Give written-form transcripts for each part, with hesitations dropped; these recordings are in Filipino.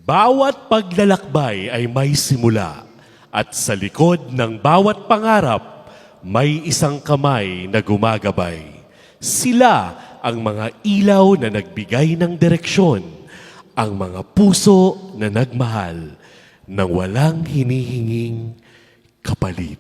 Bawat paglalakbay ay may simula at sa likod ng bawat pangarap may isang kamay na gumagabay. Sila ang mga ilaw na nagbigay ng direksyon, ang mga puso na nagmahal nang walang hinihinging kapalit.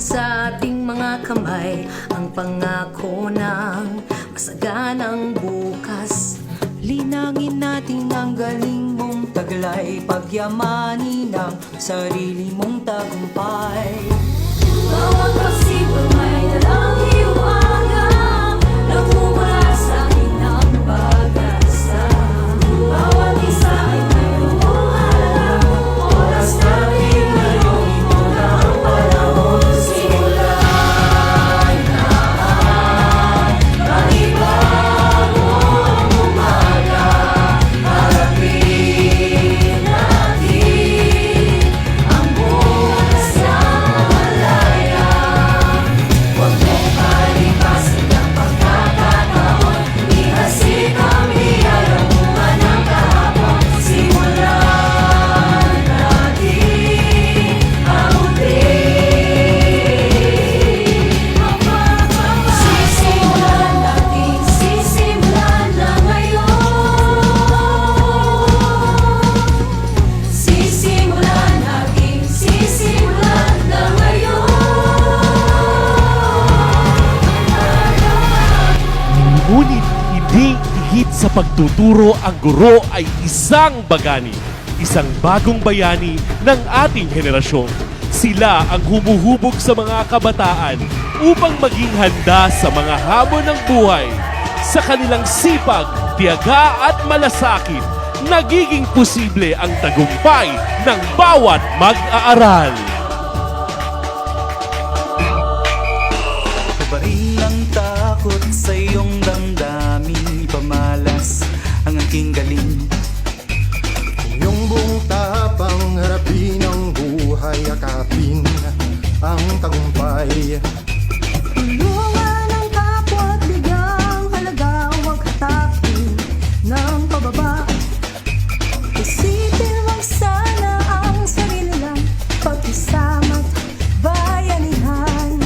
Sa ating mga kamay ang pangako ng masaganang bukas. Linangin natin ang galing mong taglay, pagyamanin ang sarili mong tagumpay. Bawat pagsibol may dalang hiwaga, nagmumula sa akin ang pag-asa. Bawat isa ay mayroong alam, oras natin ngayon, ito na ang panahon. Ngunit hindi higit sa pagtuturo, ang guro ay isang bagani, isang bagong bayani ng ating henerasyon. Sila ang humuhubog sa mga kabataan upang maging handa sa mga hamon ng buhay. Sa kanilang sipag, tiyaga at malasakit, nagiging posible ang tagumpay ng bawat mag-aaral. Kabarin ang takot sa iyong damdamin, pamalas ang aking galing. Iyong buong tapang harapin ang buhay, akapin ang tagumpay. Tulungan ang kapwa at bigang halaga, huwag hatakin ng pababa. Isipin lang sana ang sarili lang, pag-isama't bayanihan.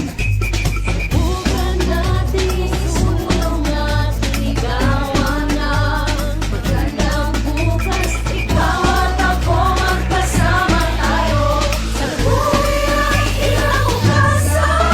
Subukan natin, sulong at ligawan ng magandang bukas. Ikaw at ako magkasama tayo sa buhay ay kinabukasan.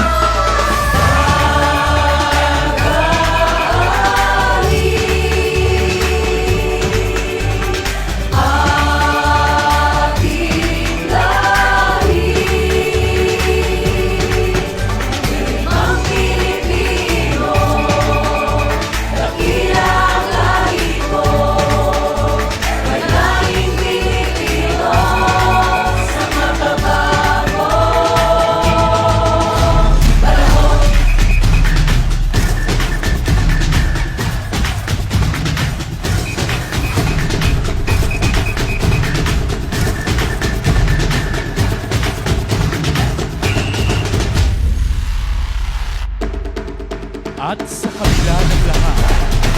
At sa kabila ng lahat,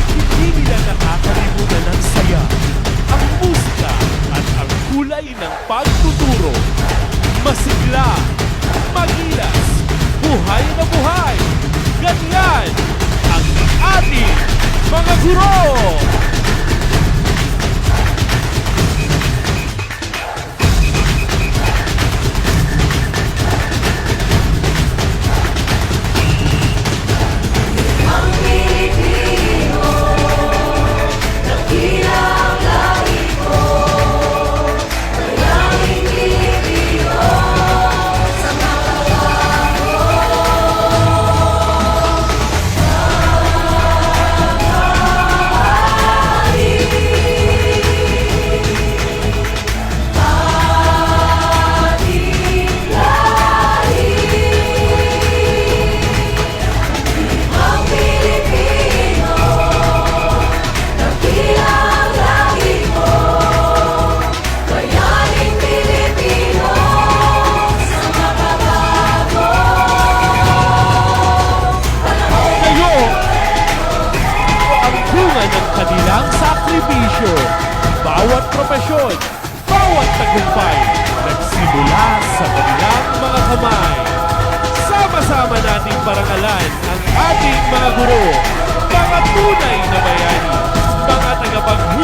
hindi nila nakakalimutan ng saya, ang musika at ang kulay ng pagtuturo. Masigla, magilas, buhay na buhay. Ganyan ang ating mga guro! propesyon, bawat tagumpay, nagsimula sa kanilang mga kamay. Sama-sama nating parangalan ang ating mga guro, mga tunay na bayani, mga tagapagligtas